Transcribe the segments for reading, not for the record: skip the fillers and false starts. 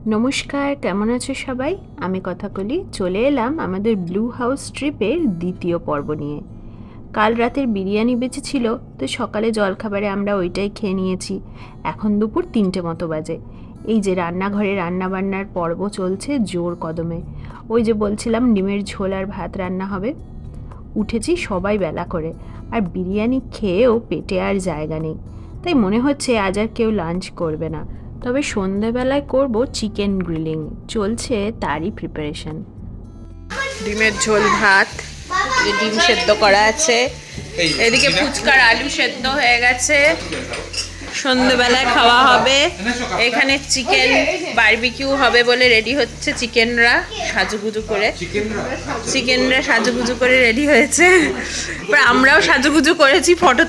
নমস্কার, কেমন আছো সবাই? আমি কথাকলি চলে এলাম আমাদের ব্লু হাউস ট্রিপের দ্বিতীয় পর্ব নিয়ে। কাল রাতের বিরিয়ানি বেঁচেছিল, তো সকালে জলখাবারে আমরা ওইটাই খেয়ে নিয়েছি। এখন দুপুর 3টে মতো বাজে। এই যে রান্নাঘরে রান্নাবান্নার পর্ব চলছে জোর কদমে। ওই যে বলছিলাম ডিমের ঝোল আর ভাত রান্না হবে। উঠেছি সবাই বেলা করে, আর বিরিয়ানি খেয়েও পেটে আর জায়গা নেই। তাই মনে হচ্ছে আজ আর কেউ লাঞ্চ করবে না। তবে সন্ধেবেলায় করব চিকেন গ্রিলিং, চলছে তারই প্রিপারেশন। ডিমের ঝোল ভাত, ডিম সেদ্ধ করা আছে, এদিকে ফুচকার আলু সেদ্ধ হয়ে গেছে, সন্ধেবেলায় খাওয়া হবে। এখানে চিকেন বারবিকিউ হবে বলে রেডি হচ্ছে, চিকেনরা সাজুগুজু করে রেডি হয়েছে। আমরাও সাজুগুজু করেছি, ফটো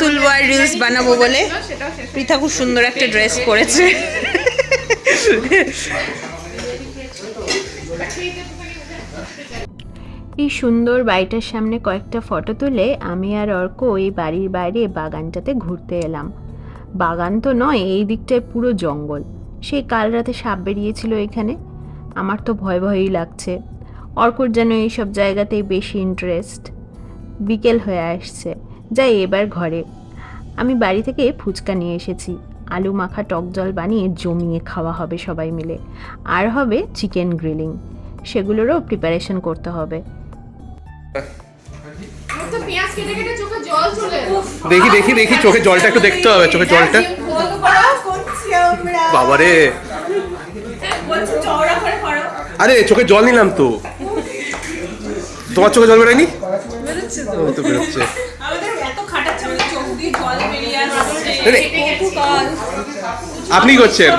তুলবো আর রিলস বানাবো বলে। পৃথা খুব সুন্দর একটা ড্রেস পরেছে। এই সুন্দর বাড়িটার সামনে কয়েকটা ফটো তুলে আমি আর অর্ক এই বাড়ির বাইরে বাগানটাতে ঘুরতে এলাম। বাগান তো নয়, এই দিকটায় পুরো জঙ্গল। সেই কাল রাতে সাপ বেরিয়েছিল এখানে। আমার তো ভয়ই লাগছে। অর্কর যেন এইসব জায়গাতেই বেশি ইন্টারেস্ট। বিকেল হয়ে আসছে, যাই এবার ঘরে। আমি বাড়ি থেকে ফুচকা নিয়ে এসেছি। আলু মাখা টক জল বানিয়ে জমিয়ে খাওয়া হবে সবাই মিলে। আর হবে চিকেন গ্রিলিং, সেগুলোরও প্রিপারেশন করতে হবে। দেখি চোখে জলটা একটু দেখতে হবে, চোখে জলটা। বাবারে, আরে চোখে জল নিলাম তো। তোমার চোখে জল বেরোয়নি? তো বেরোচ্ছে। আপনি কি করছেন?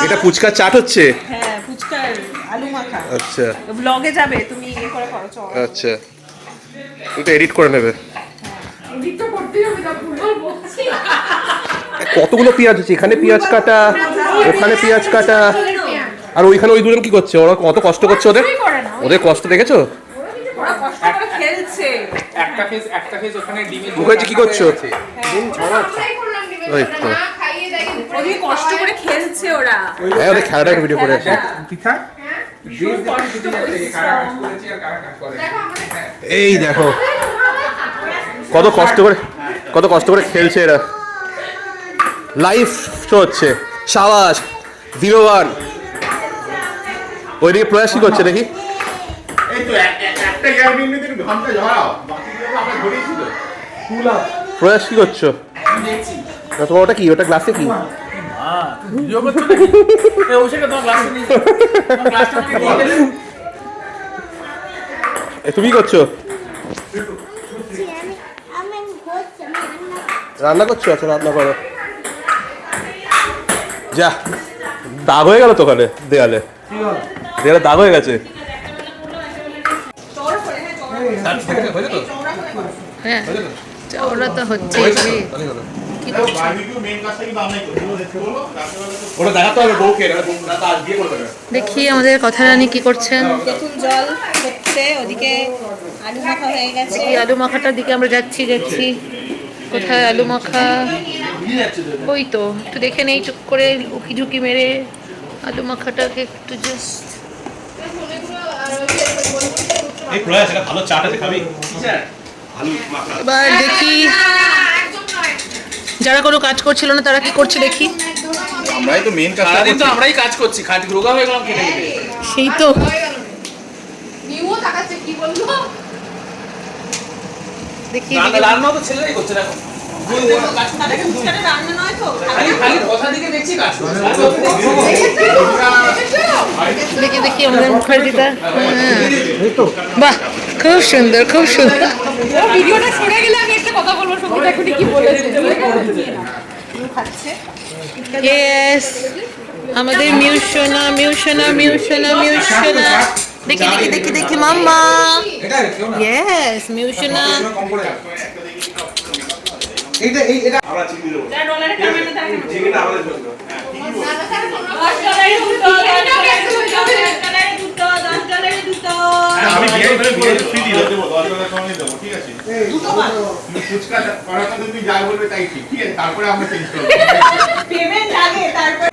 এটা ফুচকার চাট হচ্ছে। আচ্ছা, ব্লগে যাবে, তুমি ইয়ে করে করো। আচ্ছা, এটা এডিট করে নেবে। কতগুলো পেঁয়াজ আছে, এখানে পেঁয়াজ কাটা, ওখানে পেঁয়াজ কাটা, আর ওইখানে ওই দুজন কি করছে? ওরা কত কষ্ট করছে, ওদের কষ্ট দেখেছো? কি করছো? কষ্ট করে খেলছে ওরা। হ্যাঁ, ওদের খেলাটাকে ভিডিও করে আছে। এই দেখো কত কষ্ট করে খেলছে এরা। লাইভ শো হচ্ছে। সাবাস, 01। ওইদিকে প্রয়াস কি করছে দেখি। প্রয়াস কি করছো? তোমার ওটা কি? ওটা গ্লাসে কি? তুমি করছো? রান্না করছো? আচ্ছা, রান্না করো। যা, দাগ হয়ে গেল তো ওখানে, দেয়ালে দাগ হয়ে গেছে। হ্যাঁ, ওরা তো হচ্ছে। দেখি আমাদের কথা রানী কি করছেন। তেঁতুল জল হচ্ছে, ওদিকে আলু মাখা হয়ে গেছে। আলু মাখাটার দিকে আমরা যাচ্ছি। কোথায় আলু মাখা? ওই তো, একটু দেখে নেই চুপ করে, উকি ঝুঁকি মেরে আলু মাখাটাকে একটু জাস্ট। এবার দেখি যারা কোনো কাজ করছিল না তারা কি করছে দেখি। আমরাই তো মেইন আমরাই কাজ করছি, খাট রোগা হয়ে গেলাম খেতে খেতে। সেই তো দেখি রান্না তো ছেলেরাই করছে। দেখো দেখি আমাদের মুখার্জিটা। বাহ, খুব সুন্দর। ভিডিওটা সরে গেলে আমি একটা কথা বলবো। সঙ্গীতা এখন কি বলেছে? ইয়েস, আমাদের মিউশনা। দেখি মাম্মা। ইয়েস, মিউশনা। এটা আমরা চিনি দেব। যা ডলারে ক্যামেরা থাকে না, চিনিটা আমাদের জন্য। হ্যাঁ, কি বল? জলের দুটো আমি বিয়ে ফ্রি দিয়ে দেবো 10 টাকার সঙ্গে দেবো ঠিক আছে তুমি ফুচকা করার কথা তুমি যা বলবে তাই ঠিক ঠিক আছে তারপরে আমরা চেঞ্জ করব পেমেন্ট আগে তারপর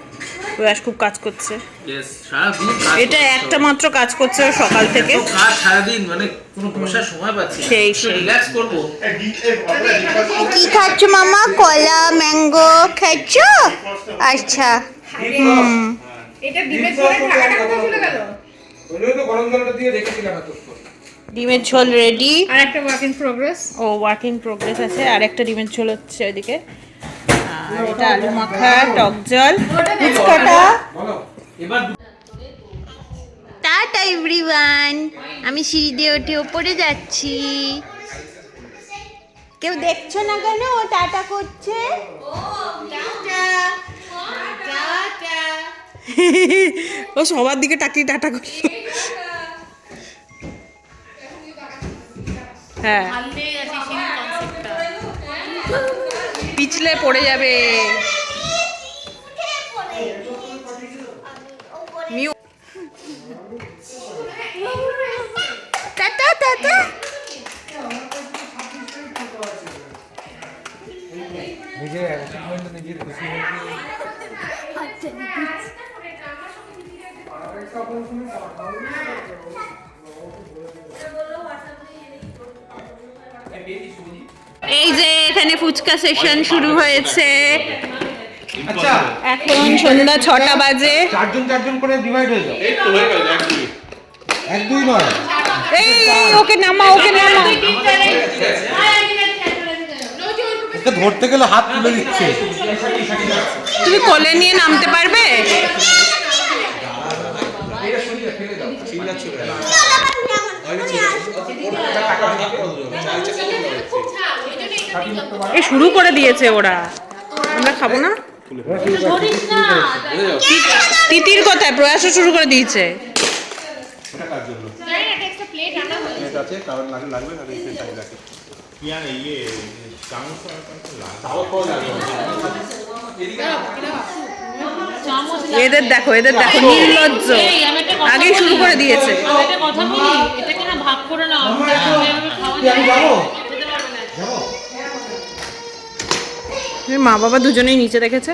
প্রয়াস খুব কাজ করছে। Yes, সারাদিন কাজ এটা করতে একটা হবে। মাত্র কাজ করছে ও সকাল থেকে। এত কাজ সারাদিন মানে কোনো বসার সময় পাচ্ছি না। সেই, একটু সেই। রিল্যাক্স করবো। কি খাচ্ছ মামা? কলা ম্যাঙ্গো খাচ্ছ? আচ্ছা এটা ডিমের ঝোলে ঢাকাটা কোথায় চলে গেল? ডিমের ঝোল রেডি। আর একটা ওয়ার্ক ইন প্রোগ্রেস। ও ওয়ার্ক ইন প্রোগ্রেস আছে, আর একটা ডিমের ঝোল হচ্ছে ওইদিকে। আর এটা আলু মাখা, টক জল, ফুচকাটা। টাটা এভরিওয়ান, আমি সিঁড়ি দিয়ে উঠে ওপরে যাচ্ছি। কেউ দেখছো না কেন? ও টাটা করছে। ও সবার দিকে তাকিয়ে টাটা করলো। হ্যাঁ, পিছলে পড়ে যাবে। Mu tata tata. এই যে এখানে ফুচকা সেশন শুরু হয়েছে। আচ্ছা এখন সন্ধ্যা 6টা বাজে। চারজন করে ডিভাইড হয়ে যাও। এই তো হয়ে গেল এক দুই। এক দুই নয়, এই ওকে নামা, ওকে নামা। ওকে ধরতে গেলে হাত তুলে দিচ্ছে। তুমি কোলে নিয়ে নামতে পারবে? এ শুরু করে দিয়েছে ওরা, আমরা খাবো না। তিতির কোথায়? প্রয়াসও শুরু করে দিয়েছে। আছে কারণ লাগবে না এই সাইড আছে কি আর ইয়ে চামচ এদের দেখো, এদের দেখো, নির্লজ্জ, আগেই শুরু করে দিয়েছে। কথা বলি, এটাকে না ভাগ করে নাও। আমি যাবো। মা বাবা দুজনেই নিচে দেখেছে।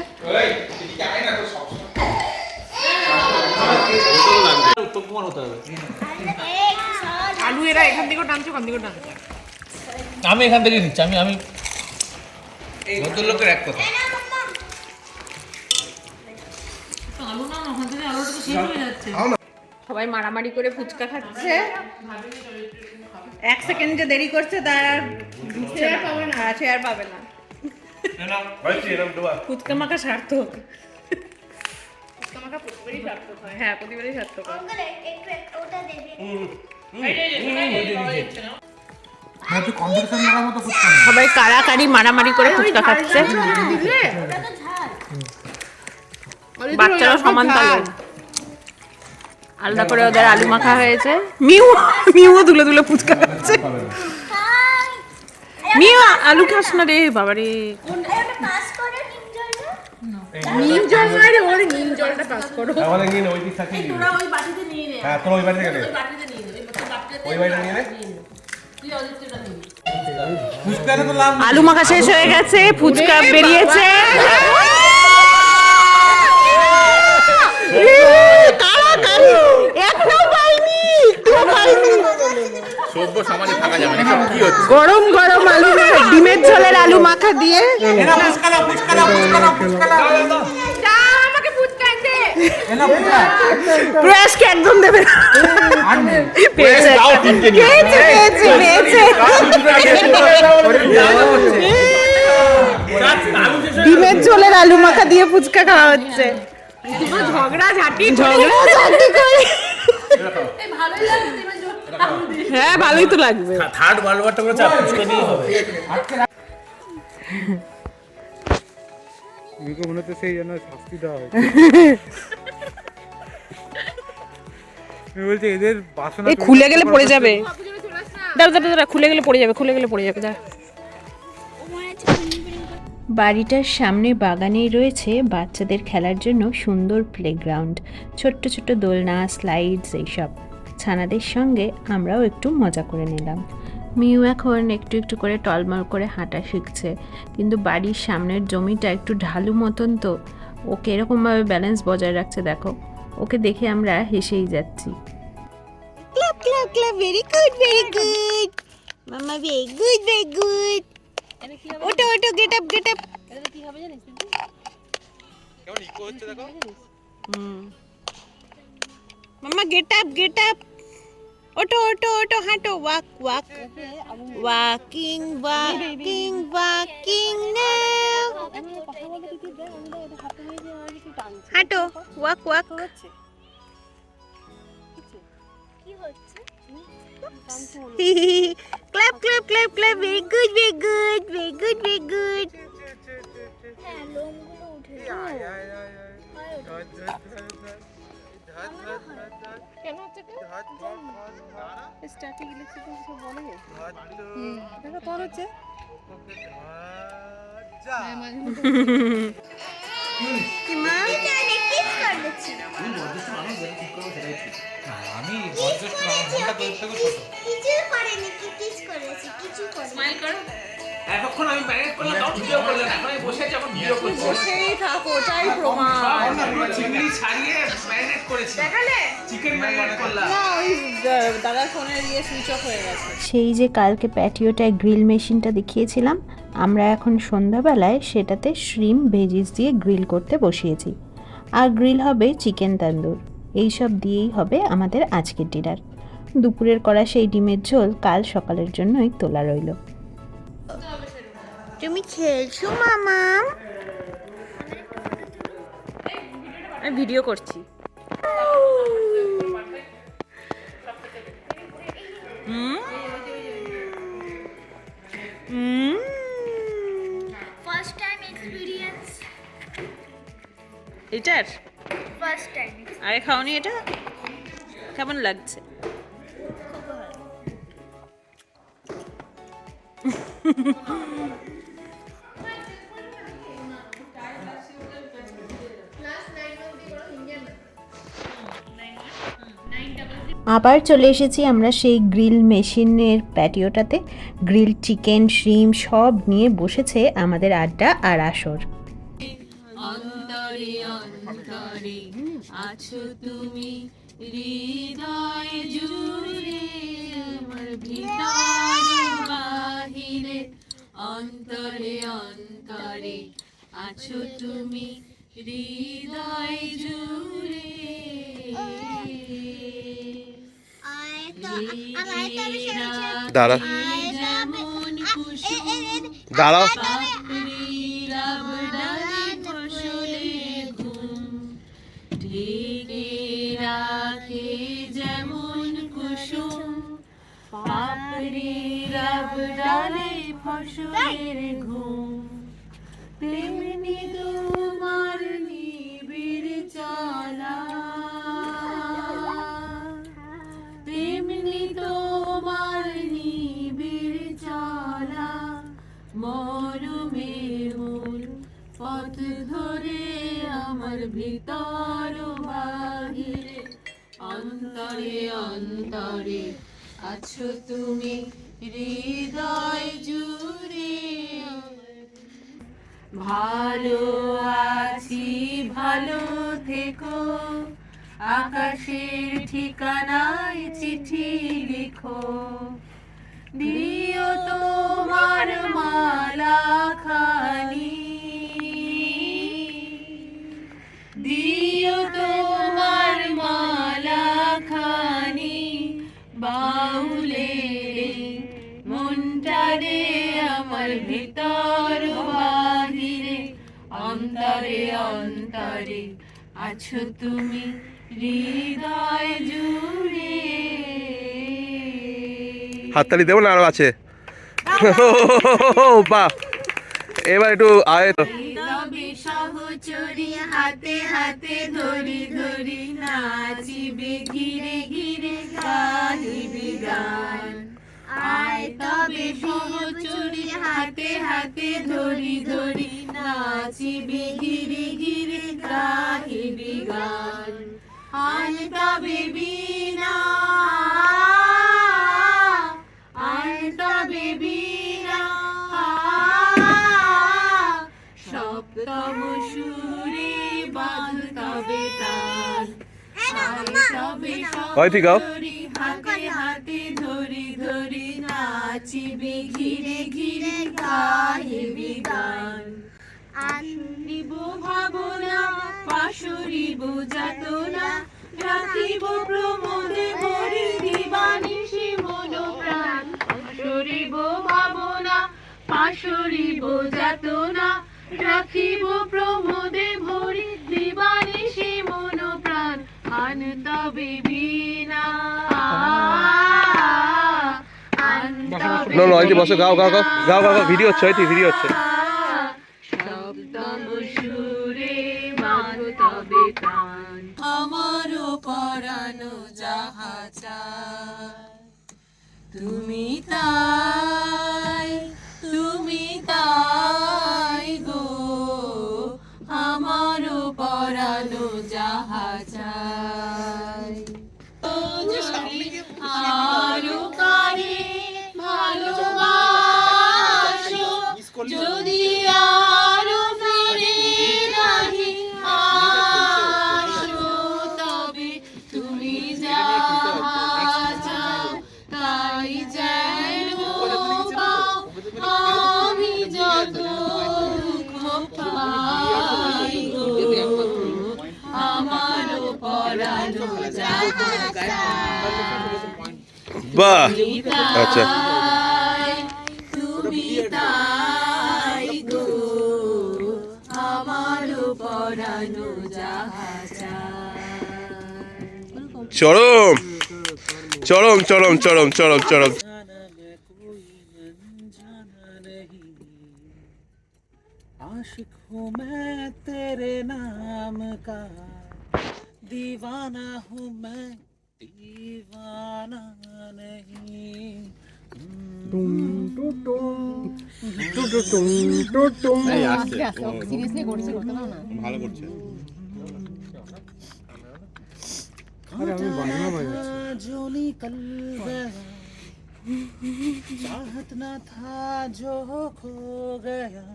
আলু এরা এখান থেকে টানছে, ওখান থেকে টানছে। আমি এখান থেকে দিচ্ছি, আমি ভদ্রলোকের এক কথা। আলু না, ওখান থেকে আলুটা তো শেষ হয়ে যাচ্ছে। সবাই মারামারি করে ফুচকা খাচ্ছে। 1 সেকেন্ড যে দেরি করছে তার আর শেয়ার পাবে না, শেয়ার পাবে না। ফুচকা মাখা সার্থক। ফুচকা মাখা প্রতিবারই সার্থক হয়। হ্যাঁ, প্রতিবারই সার্থক হয়। কম্পিটিশন করার মতো ফুচকা না। সবাই কাড়াকাড়ি মারামারি করে ফুচকা খাচ্ছে। বাচ্চারাও সমান তালে। আলাদা করে ওদের আলু মাখা হয়েছে। মিউ মিউ দুলে দুলে ফুচকা খাচ্ছে। মিউ আলু খাস না রে বাবা রে। নিম জল নয় রে, ওরে নিম জলটা পাস করো। আমাদের নিয়ে ওই দিক থেকে নিয়ে ওই বাটিতে নিয়ে নে। হ্যাঁ তোর ওই বাড়ি থেকে নে বাটিতে নিয়ে নে। ওই বাড়িটা নিয়ে নে তুই অদিত্যটা নিবি। ফুচকাটা তো লাভ নেই। আলু মাখা শেষ হয়ে গেছে, ফুচকা বেরিয়েছে। সভ্য সমাজে থাকা যাবে না কি হচ্ছে গরম গরম আলু মাখা, ডিমের ঝোলের আলু মাখা দিয়ে। এনা ফুচকা দাও, ফুচকা দাও, ফুচকা দাও, ফুচকা দাও। আমাকে ফুচকা আনতে। এনা ফুচকা। প্রয়াসকে একদম দেবে না। আর নেই। পেয়েছে, দাও তিনটে নিয়ে পেয়েছে, পেয়েছে, পেয়েছে। ডিমের ঝোলের আলু মাখা দিয়ে ফুচকা খাওয়া হচ্ছে। ঝগড়া ঝাঁটি ঝগড়া ঝাঁটি করে। এই ভালোই লাগে ডিমের ঝোল। হ্যাঁ, ভালোই তো লাগবে। থার্ড ওয়ার্ল্ড ওয়ারটা করে চাপ ফুচকা দিয়ে হবে। এদিকে মনে হচ্ছে সেই জন্য শাস্তি দেওয়া হয়। আমি বলছি এদের বাসনা এই খুলে গেলে পড়ে যাবে। দাঁড়া দাঁড়া দাঁড়া, খুলে গেলে পড়ে যাবে, খুলে গেলে পড়ে যাবে। দাঁড়া। বাড়িটার সামনে বাগানেই রয়েছে বাচ্চাদের খেলার জন্য সুন্দর প্লেগ্রাউন্ড, ছোট্ট ছোট্ট দোলনা, স্লাইডস, এইসব। ছানাদের সঙ্গে আমরাও একটু মজা করে নিলাম। মিউ এখন একটু একটু করে টলমল করে হাঁটা শিখছে, কিন্তু বাড়ির সামনের জমিটা একটু ঢালু মতন, তো ওকে এরকমভাবে ব্যালেন্স বজায় রাখছে দেখো। ওকে দেখে আমরা হেসেই যাচ্ছি। Club club club, very good very good মাম্মা, ভেরি গুড ভেরি গুড। ওটো ওটো, গেট আপ গেট আপ। কেমন ইকো হচ্ছে দেখো। মাম্মা গেট আপ গেট আপ, ওটো ওটো ওটো, হাঁটো, walk walk, walking walking walking নাও, হাঁটো, walk walk. Club club club club, very good very good very good very good. আমি বয়োজ্যেষ্ঠ, আমার মনটা তোর থেকে ছোট। স্মাইল করো। এতক্ষণ আমি ম্যারিনেট করলাম, তাও ভিডিও করলাম না। এখন আমি বসে আছি, এখন ভিডিও করছি। বসেই থাকো, ওটাই প্রমাণ। পুরো চিংড়ি ছাড়িয়ে ম্যারিনেট করেছি, চিকেন ম্যারিনেট করলাম। না, ওই দাদার ফোনের সুইচ অফ হয়ে গেছে। সেই যে কালকে প্যাটিওটায় গ্রিল মেশিনটা দেখিয়েছিলাম, আমরা এখন সন্ধ্যাবেলায় সেটাতে শ্রিম ভেজিস দিয়ে গ্রিল করতে বসিয়েছি। আর গ্রিল হবে চিকেন তান্দুর। এইসব দিয়েই হবে আমাদের আজকের ডিনার। দুপুরের করা সেই ডিমের ঝোল কাল সকালের জন্যই তোলা রইল। তুমি খেলছো মামাম? আমি ভিডিও করছি। ফার্স্ট টাইম এক্সপেরিয়েন্স, এটার ফার্স্ট টাইম। আরে খাওনি এটা? কেমন লাগছে? আবার চলে এসেছি আমরা সেই গ্রিল মেশিনের প্যাটিওটাতে। গ্রিল চিকেন, শ্রিম সব নিয়ে বসেছে আমাদের আড্ডা আর আসর। অন্তরে অন্তরে আছো তুমি, হৃদয় জুড়ে আমার ভিতর বাহিরে। অন্তরে অন্তরে আছো তুমি, হৃদয় জুড়ে। দাঁড়া যেমন কুসুম দাঁড়াও, ঢেকে রাখে যেমন কুসুম, পাপড়ির আবডালে ফসলের ঘুম। তেমনি তোমার নিবিড় চলা, তেমনি তোমার নিবিড় চলা। মরমের মূল পথ ধরে আমার ভিতর বাহিরে। অন্তরে অন্তরে আছো তুমি, হৃদয় জুড়ে। ভালো আছি ভালো থেকো, আকাশের ঠিকানায় চিঠি লিখো। দিও তোমার মালা খানি, দিও তোমার মালা খানি। বাউলে মনটারে আমার ভিতর বাহিরে। অন্তরে অন্তরে আছো তুমি, হৃদয় জুড়ে। হাততালি দেবো না, আরো আছে। বাহ, এবার একটু আয় তো। তবে সহচরী হাতে হাতে ধরি ধরি, নাচিবে ঘিরে ঘিরে গাহিবে গান। আয় তবে সহচরী হাতে হাতে ধরি ধরি, নাচিবে ঘিরে ঘিরে গাহিবে গান। আয় তবে বিনা সপ্তম সুরে বাঁধ তবে তার তবে হয় ঠিক গাও হাতে হাতে ধরি ধরি নাচিবে ঘিরে ঘিরে গাহিবি গান আনিব ভাবনা পাশরিব যাতনা রাখিব প্রমোদে ভরি দিবানিশি মন প্রাণ পাশরিব ভাবনা পাশরিব যাতনা রাখিব প্রমোদে ভরি দিবানিশি মন প্রাণ আন তবে বিনা না লঞ্চে বসো গাও গাও গাও গাও গাও গাও ভিডিও হচ্ছে হয়তো ভিডিও হচ্ছে সপ্তম সুরে বাঁধ তবে প্রাণ আমারও পরানো যাহা চায় তুমি তাই গো আমারও পরানো যাহা চায় আরো কারে ভালোবাসো যদি আরো ফিরে নাহি আসো তবে তুমি যাহা চাও তাই যেন পাও আমি যত দুঃখ পাই গো আমারও পরানো যাহা চায় বাহ আচ্ছা তুমি তাই গো আমারও পরানো যাহা চায় চরম চরম চরম চরম চরম চরম आशिक हूँ मैं तेरे नाम का दीवाना हूँ मैं दीवाना नहीं ভালো করছে जो निकल गया चाहत न था जो खो गया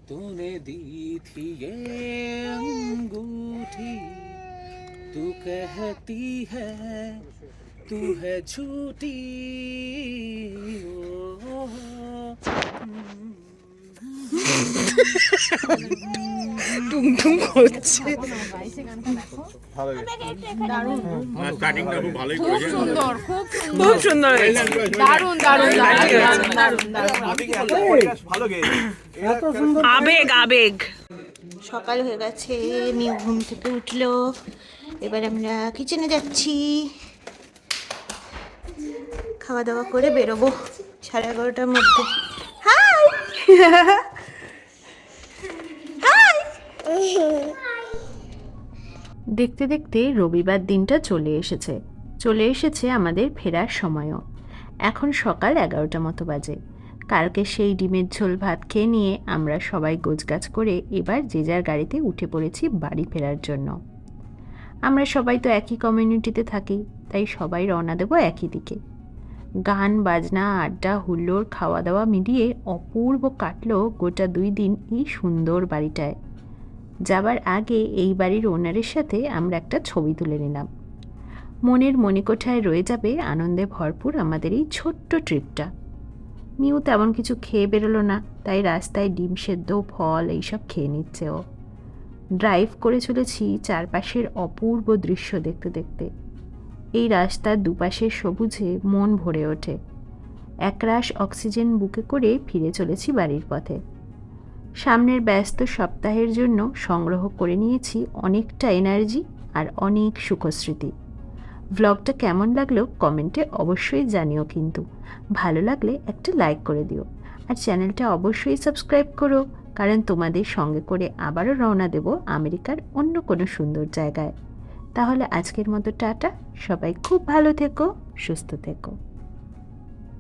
तूने दी थी ये अंगूठी तू कहती है तू है झूठी টুমটুম করছে স্টার্টিংটা খুব ভালোই করেছে সুন্দর খুব সুন্দর দারুণ দারুণ আবেগ আবেগ সকাল হয়ে গেছে, মিউ ঘুম থেকে উঠলো। এবার আমরা কিচেনে যাচ্ছি, খাওয়া দাওয়া করে বেরোবো 11:30টার মধ্যে। হাই দেখতে দেখতে রবিবার দিনটা চলে এসেছে আমাদের ফেরার সময়ও। এখন সকাল 11টা মতো বাজে। কালকে সেই ডিমের ঝোল ভাত খেয়ে নিয়ে আমরা সবাই গোছগাছ করে এবার যে যার গাড়িতে উঠে পড়েছি বাড়ি ফেরার জন্য। আমরা সবাই তো একই কমিউনিটিতে থাকি, তাই সবাই রওনা দেবো একই দিকে। গান বাজনা আড্ডা হুল্লোড় খাওয়া দাওয়া মিলিয়ে অপূর্ব কাটলো গোটা 2 দিন এই সুন্দর বাড়িটায়। যাবার আগে এই বাড়ির ওনারের সাথে আমরা একটা ছবি তুলে নিলাম। মনের মণিকোঠায় রয়ে যাবে আনন্দে ভরপুর আমাদের এই ছোট্ট ট্রিপটা। মিউ তেমন কিছু খেয়ে বেরোলো না, তাই রাস্তায় ডিম সেদ্ধ ফল এইসব খেয়ে নিচ্ছে ও। ড্রাইভ করে চলেছি চারপাশের অপূর্ব দৃশ্য দেখতে দেখতে। এই রাস্তার দুপাশের সবুজে মন ভরে ওঠে। একরাশ অক্সিজেন বুকে করে ফিরে চলেছি বাড়ির পথে। সামনের ব্যস্ত সপ্তাহের জন্য সংগ্রহ করে নিয়েছি অনেকটা এনার্জি আর অনেক সুখস্মৃতি। ব্লগটা কেমন লাগলো কমেন্টে অবশ্যই জানিও, কিন্তু ভালো লাগলে একটা লাইক করে দিও, আর চ্যানেলটা অবশ্যই সাবস্ক্রাইব করো, কারণ তোমাদের সঙ্গে করে আবারও রওনা দেব আমেরিকার অন্য কোনো সুন্দর জায়গায়। তাহলে আজকের মতো টাটা, সবাই খুব ভালো থেকো, সুস্থ থেকো।